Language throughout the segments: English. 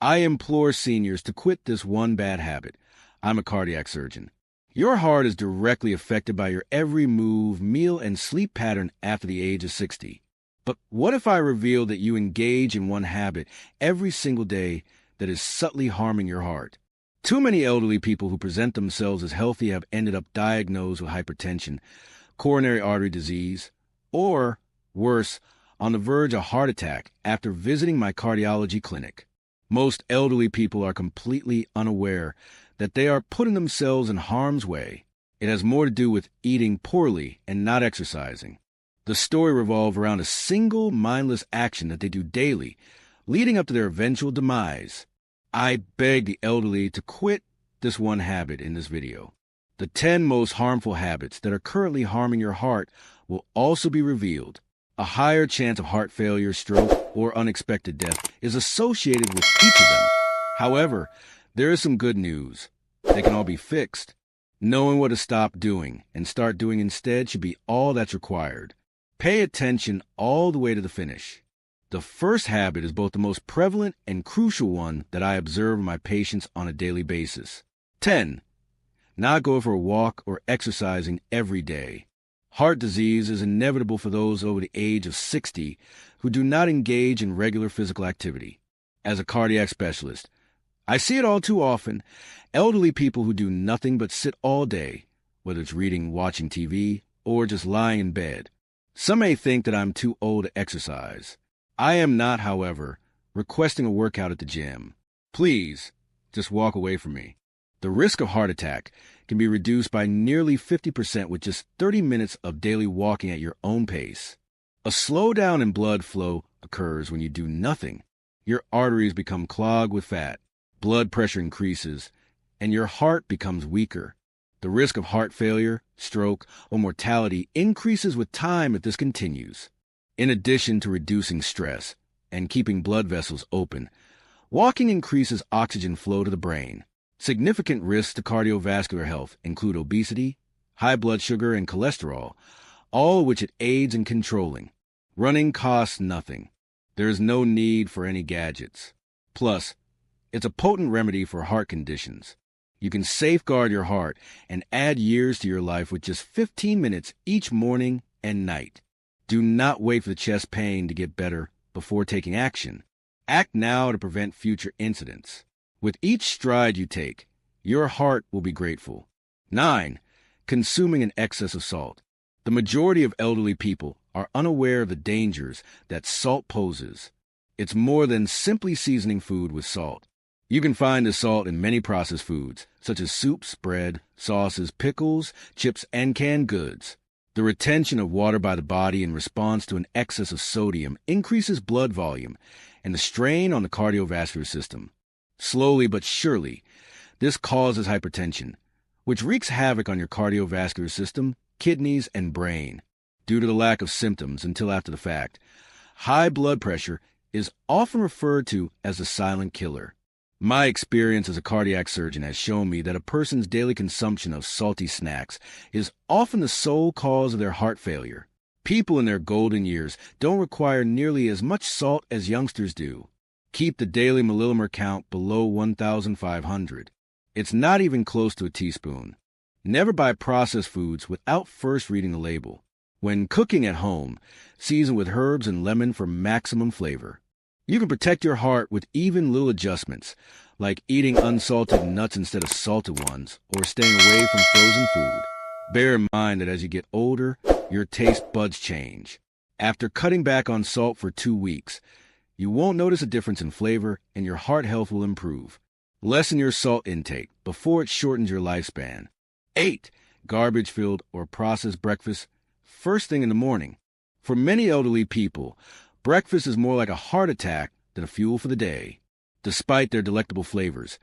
I implore seniors to quit this one bad habit. I'm a cardiac surgeon. Your heart is directly affected by your every move, meal, and sleep pattern after the age of 60. But what if I reveal that you engage in one habit every single day that is subtly harming your heart? Too many elderly people who present themselves as healthy have ended up diagnosed with hypertension, coronary artery disease, or, worse, on the verge of heart attack after visiting my cardiology clinic. Most elderly people are completely unaware that they are putting themselves in harm's way. It has more to do with eating poorly and not exercising. The story revolves around a single mindless action that they do daily, leading up to their eventual demise. I beg the elderly to quit this one habit in this video. The 10 most harmful habits that are currently harming your heart will also be revealed. A higher chance of heart failure, stroke, or unexpected death is associated with each of them. However, there is some good news. They can all be fixed. Knowing what to stop doing and start doing instead should be all that's required. Pay attention all the way to the finish. The first habit is both the most prevalent and crucial one that I observe in my patients on a daily basis. 10. Not go for a walk or exercising every day. Heart disease is inevitable for those over the age of 60 who do not engage in regular physical activity. As a cardiac specialist, I see it all too often. Elderly people who do nothing but sit all day, whether it's reading, watching TV, or just lying in bed. Some may think that I'm too old to exercise. I am not, however, requesting a workout at the gym. Please, just walk away from me. The risk of heart attack can be reduced by nearly 50% with just 30 minutes of daily walking at your own pace. A slowdown in blood flow occurs when you do nothing. Your arteries become clogged with fat, blood pressure increases, and your heart becomes weaker. The risk of heart failure, stroke, or mortality increases with time if this continues. In addition to reducing stress and keeping blood vessels open, walking increases oxygen flow to the brain. Significant risks to cardiovascular health include obesity, high blood sugar, and cholesterol, all of which it aids in controlling. Running costs nothing. There is no need for any gadgets. Plus, it's a potent remedy for heart conditions. You can safeguard your heart and add years to your life with just 15 minutes each morning and night. Do not wait for the chest pain to get better before taking action. Act now to prevent future incidents. With each stride you take, your heart will be grateful. 9. Consuming an excess of salt. The majority of elderly people are unaware of the dangers that salt poses. It's more than simply seasoning food with salt. You can find the salt in many processed foods, such as soups, bread, sauces, pickles, chips, and canned goods. The retention of water by the body in response to an excess of sodium increases blood volume and the strain on the cardiovascular system. Slowly but surely, this causes hypertension, which wreaks havoc on your cardiovascular system, kidneys, and brain. Due to the lack of symptoms until after the fact, high blood pressure is often referred to as the silent killer. My experience as a cardiac surgeon has shown me that a person's daily consumption of salty snacks is often the sole cause of their heart failure. People in their golden years don't require nearly as much salt as youngsters do. Keep the daily milliliter count below 1,500. It's not even close to a teaspoon. Never buy processed foods without first reading the label. When cooking at home, season with herbs and lemon for maximum flavor. You can protect your heart with even little adjustments, like eating unsalted nuts instead of salted ones, or staying away from frozen food. Bear in mind that as you get older, your taste buds change. After cutting back on salt for 2 weeks, you won't notice a difference in flavor, and your heart health will improve. Lessen your salt intake before it shortens your lifespan. 8. Garbage-filled or processed breakfast first thing in the morning. For many elderly people, breakfast is more like a heart attack than a fuel for the day. Despite their delectable flavors,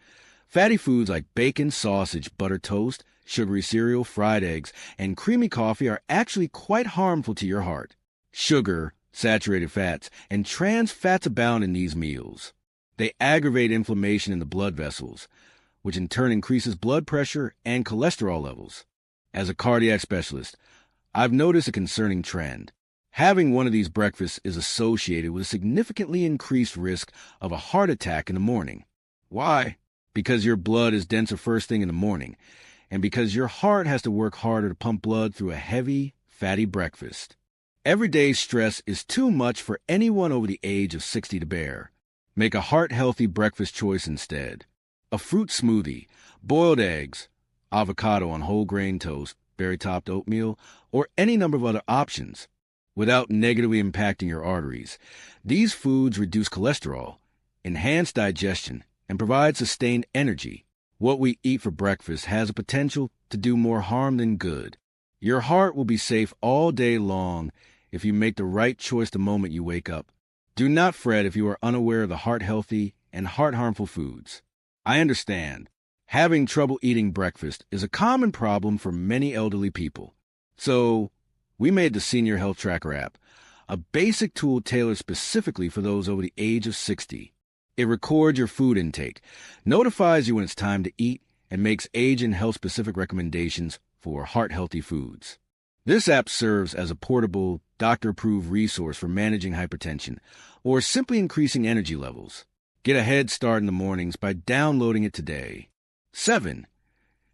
fatty foods like bacon, sausage, buttered toast, sugary cereal, fried eggs, and creamy coffee are actually quite harmful to your heart. Sugar, saturated fats, and trans fats abound in these meals. They aggravate inflammation in the blood vessels, which in turn increases blood pressure and cholesterol levels. As a cardiac specialist, I've noticed a concerning trend. Having one of these breakfasts is associated with a significantly increased risk of a heart attack in the morning. Why? Because your blood is denser first thing in the morning, and because your heart has to work harder to pump blood through a heavy, fatty breakfast. Everyday stress is too much for anyone over the age of 60 to bear. Make a heart-healthy breakfast choice instead. A fruit smoothie, boiled eggs, avocado on whole grain toast, berry-topped oatmeal, or any number of other options, without negatively impacting your arteries. These foods reduce cholesterol, enhance digestion, and provide sustained energy. What we eat for breakfast has a potential to do more harm than good. Your heart will be safe all day long if you make the right choice the moment you wake up. Do not fret if you are unaware of the heart-healthy and heart-harmful foods. I understand. Having trouble eating breakfast is a common problem for many elderly people. So, we made the Senior Health Tracker app, a basic tool tailored specifically for those over the age of 60. It records your food intake, notifies you when it's time to eat, and makes age and health-specific recommendations for heart-healthy foods. This app serves as a portable, doctor-approved resource for managing hypertension or simply increasing energy levels. Get a head start in the mornings by downloading it today. 7.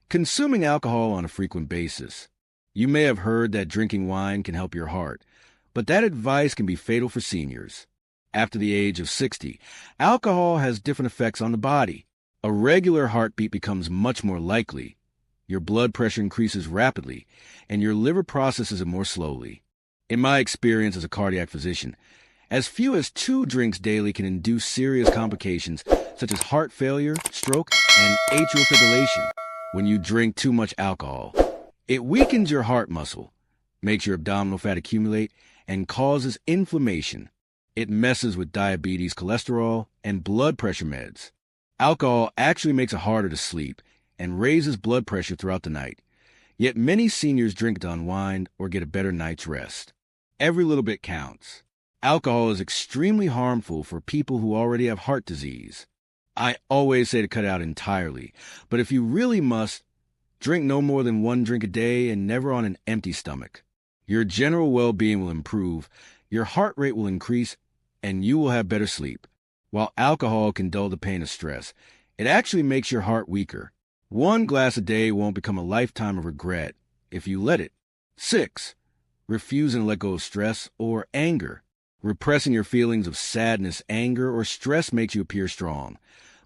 Consuming alcohol on a frequent basis. You may have heard that drinking wine can help your heart, but that advice can be fatal for seniors. After the age of 60, alcohol has different effects on the body. A regular heartbeat becomes much more likely. Your blood pressure increases rapidly, and your liver processes it more slowly. In my experience as a cardiac physician, as few as 2 drinks daily can induce serious complications such as heart failure, stroke, and atrial fibrillation. When you drink too much alcohol, it weakens your heart muscle, makes your abdominal fat accumulate, and causes inflammation. It messes with diabetes, cholesterol, and blood pressure meds. Alcohol actually makes it harder to sleep and raises blood pressure throughout the night. Yet many seniors drink to unwind or get a better night's rest. Every little bit counts. Alcohol is extremely harmful for people who already have heart disease. I always say to cut out entirely, but if you really must, drink no more than 1 drink a day and never on an empty stomach. Your general well-being will improve, your heart rate will increase, and you will have better sleep. While alcohol can dull the pain of stress, it actually makes your heart weaker. 1 glass a day won't become a lifetime of regret if you let it. 6. Refusing to let go of stress or anger. Repressing your feelings of sadness, anger, or stress makes you appear strong,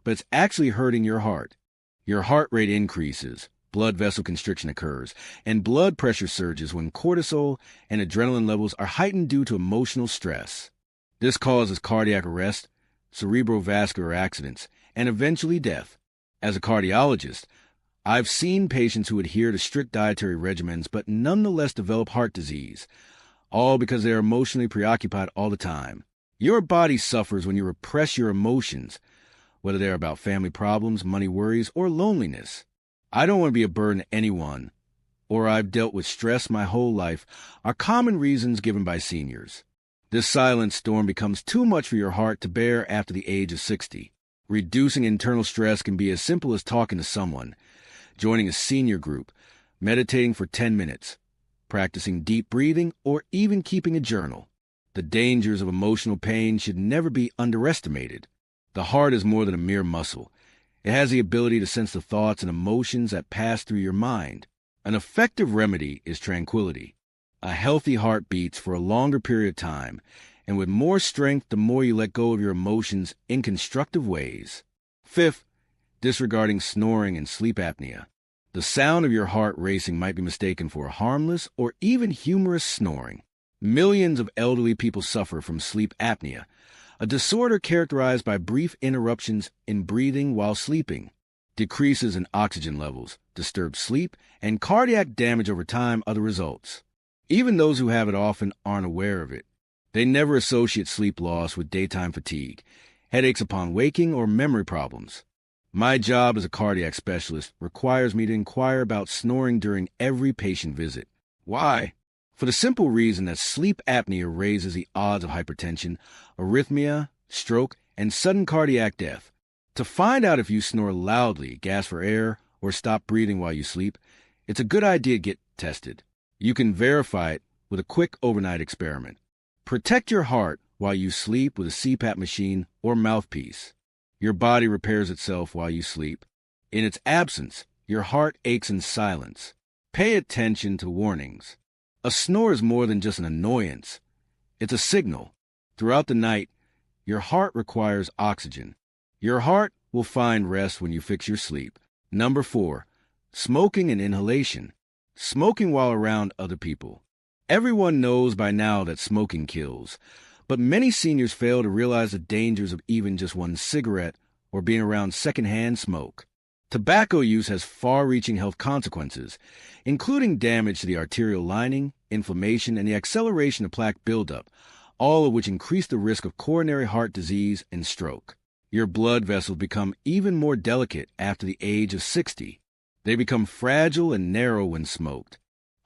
but it's actually hurting your heart. Your heart rate increases, blood vessel constriction occurs, and blood pressure surges when cortisol and adrenaline levels are heightened due to emotional stress. This causes cardiac arrest, cerebrovascular accidents, and eventually death. As a cardiologist, I've seen patients who adhere to strict dietary regimens but nonetheless develop heart disease, all because they are emotionally preoccupied all the time. Your body suffers when you repress your emotions, whether they're about family problems, money worries, or loneliness. I don't want to be a burden to anyone, or I've dealt with stress my whole life, are common reasons given by seniors. This silent storm becomes too much for your heart to bear after the age of 60. Reducing internal stress can be as simple as talking to someone, joining a senior group, meditating for 10 minutes, practicing deep breathing, or even keeping a journal. The dangers of emotional pain should never be underestimated. The heart is more than a mere muscle. It has the ability to sense the thoughts and emotions that pass through your mind. An effective remedy is tranquility. A healthy heart beats for a longer period of time, and with more strength the more you let go of your emotions in constructive ways. 5. Disregarding snoring and sleep apnea. The sound of your heart racing might be mistaken for harmless or even humorous snoring. Millions of elderly people suffer from sleep apnea, a disorder characterized by brief interruptions in breathing while sleeping. Decreases in oxygen levels, disturbed sleep, and cardiac damage over time are the results. Even those who have it often aren't aware of it. They never associate sleep loss with daytime fatigue, headaches upon waking, or memory problems. My job as a cardiac specialist requires me to inquire about snoring during every patient visit. Why? For the simple reason that sleep apnea raises the odds of hypertension, arrhythmia, stroke, and sudden cardiac death. To find out if you snore loudly, gasp for air, or stop breathing while you sleep, it's a good idea to get tested. You can verify it with a quick overnight experiment. Protect your heart while you sleep with a CPAP machine or mouthpiece. Your body repairs itself while you sleep. In its absence, your heart aches in silence. Pay attention to warnings. A snore is more than just an annoyance. It's a signal. Throughout the night, your heart requires oxygen. Your heart will find rest when you fix your sleep. Number 4, smoking and inhalation. Smoking while around other people. Everyone knows by now that smoking kills, but many seniors fail to realize the dangers of even just one cigarette or being around secondhand smoke. Tobacco use has far-reaching health consequences, including damage to the arterial lining, inflammation, and the acceleration of plaque buildup, all of which increase the risk of coronary heart disease and stroke. Your blood vessels become even more delicate after the age of 60. They become fragile and narrow when smoked.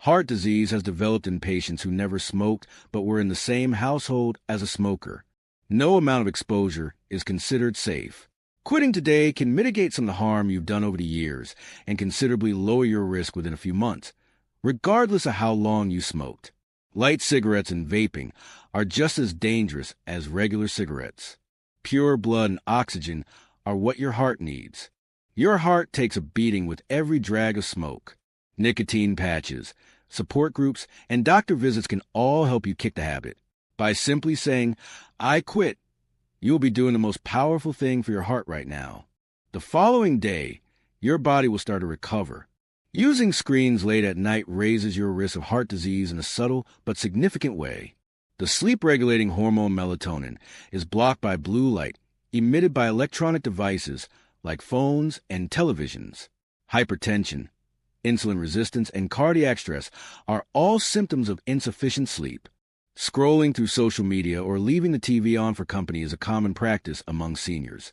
Heart disease has developed in patients who never smoked but were in the same household as a smoker. No amount of exposure is considered safe. Quitting today can mitigate some of the harm you've done over the years and considerably lower your risk within a few months, regardless of how long you smoked. Light cigarettes and vaping are just as dangerous as regular cigarettes. Pure blood and oxygen are what your heart needs. Your heart takes a beating with every drag of smoke. Nicotine patches, support groups, and doctor visits can all help you kick the habit. By simply saying, "I quit," you will be doing the most powerful thing for your heart right now. The following day, your body will start to recover. Using screens late at night raises your risk of heart disease in a subtle but significant way. The sleep-regulating hormone melatonin is blocked by blue light emitted by electronic devices like phones and televisions. Hypertension, insulin resistance, and cardiac stress are all symptoms of insufficient sleep. Scrolling through social media or leaving the TV on for company is a common practice among seniors,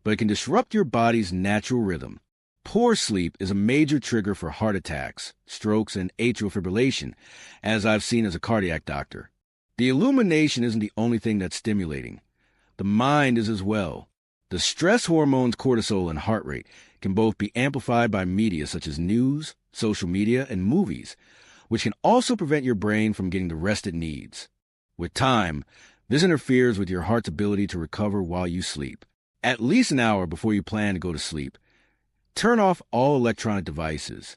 but it can disrupt your body's natural rhythm. Poor sleep is a major trigger for heart attacks, strokes, and atrial fibrillation, as I've seen as a cardiac doctor. The illumination isn't the only thing that's stimulating. The mind is as well. The stress hormones cortisol and heart rate can both be amplified by media such as news, social media, and movies, which can also prevent your brain from getting the rest it needs. With time, this interferes with your heart's ability to recover while you sleep. At least an hour before you plan to go to sleep, turn off all electronic devices.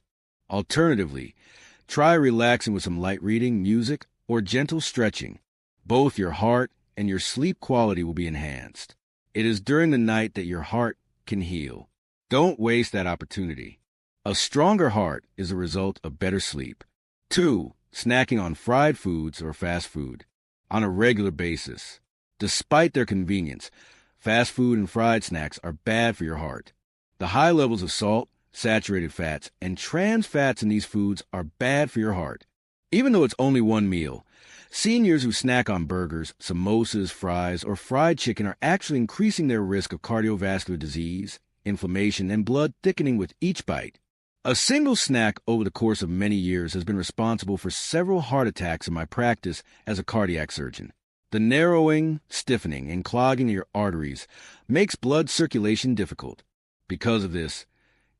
Alternatively, try relaxing with some light reading, music, or gentle stretching. Both your heart and your sleep quality will be enhanced. It is during the night that your heart can heal. Don't waste that opportunity. A stronger heart is a result of better sleep. 2. Snacking on fried foods or fast food on a regular basis. Despite their convenience, fast food and fried snacks are bad for your heart. The high levels of salt, saturated fats, and trans fats in these foods are bad for your heart. Even though it's only one meal, seniors who snack on burgers, samosas, fries, or fried chicken are actually increasing their risk of cardiovascular disease, inflammation, and blood thickening with each bite. A single snack over the course of many years has been responsible for several heart attacks in my practice as a cardiac surgeon. The narrowing, stiffening, and clogging of your arteries makes blood circulation difficult. Because of this,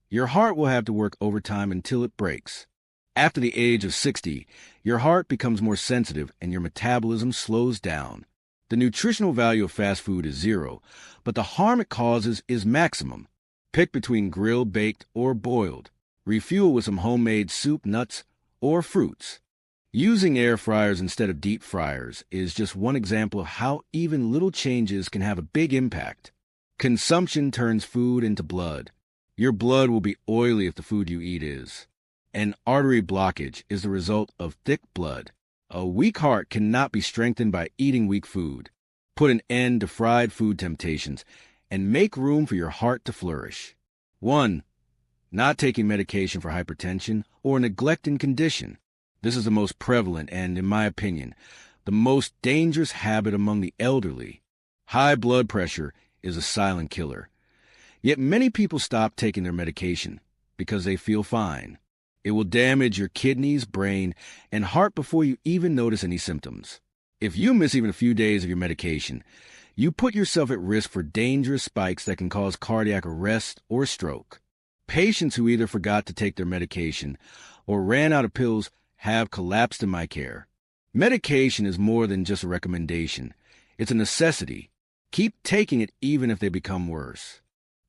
your heart will have to work overtime until it breaks. After the age of 60, your heart becomes more sensitive and your metabolism slows down. The nutritional value of fast food is 0, but the harm it causes is maximum. Pick between grilled, baked, or boiled. Refuel with some homemade soup, nuts, or fruits. Using air fryers instead of deep fryers is just one example of how even little changes can have a big impact. Consumption turns food into blood. Your blood will be oily if the food you eat is. An artery blockage is the result of thick blood. A weak heart cannot be strengthened by eating weak food. Put an end to fried food temptations and make room for your heart to flourish. 1. Not taking medication for hypertension or a neglecting condition. This is the most prevalent and, in my opinion, the most dangerous habit among the elderly. High blood pressure is a silent killer. Yet many people stop taking their medication because they feel fine. It will damage your kidneys, brain, and heart before you even notice any symptoms. If you miss even a few days of your medication, you put yourself at risk for dangerous spikes that can cause cardiac arrest or stroke. Patients who either forgot to take their medication or ran out of pills have collapsed in my care. Medication is more than just a recommendation. It's a necessity. Keep taking it even if they become worse.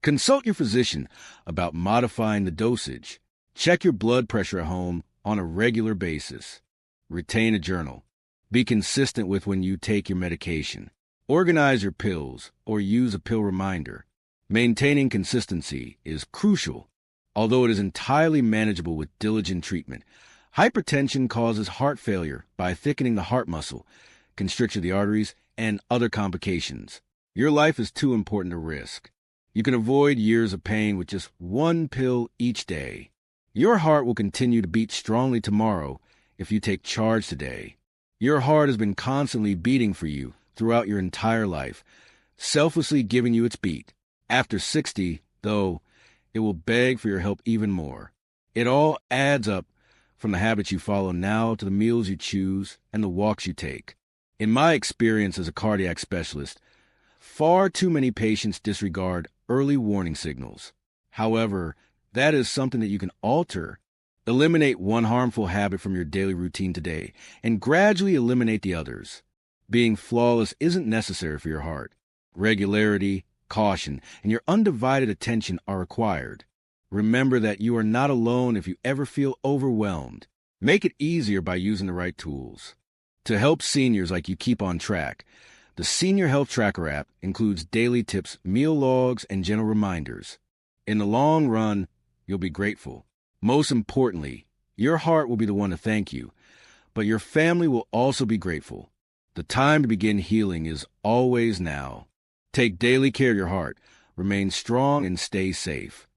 Consult your physician about modifying the dosage. Check your blood pressure at home on a regular basis. Retain a journal. Be consistent with when you take your medication. Organize your pills or use a pill reminder. Maintaining consistency is crucial, although it is entirely manageable with diligent treatment. Hypertension causes heart failure by thickening the heart muscle, constriction of the arteries, and other complications. Your life is too important to risk. You can avoid years of pain with just one pill each day. Your heart will continue to beat strongly tomorrow if you take charge today. Your heart has been constantly beating for you throughout your entire life, selflessly giving you its beat. After 60, though, it will beg for your help even more. It all adds up, from the habits you follow now to the meals you choose and the walks you take. In my experience as a cardiac specialist, far too many patients disregard early warning signals. However, that is something that you can alter. Eliminate one harmful habit from your daily routine today and gradually eliminate the others. Being flawless isn't necessary for your heart. Regularity, caution, and your undivided attention are required. Remember that you are not alone if you ever feel overwhelmed. Make it easier by using the right tools. To help seniors like you keep on track, the Senior Health Tracker app includes daily tips, meal logs, and gentle reminders. In the long run, you'll be grateful. Most importantly, your heart will be the one to thank you, but your family will also be grateful. The time to begin healing is always now. Take daily care of your heart, remain strong, and stay safe.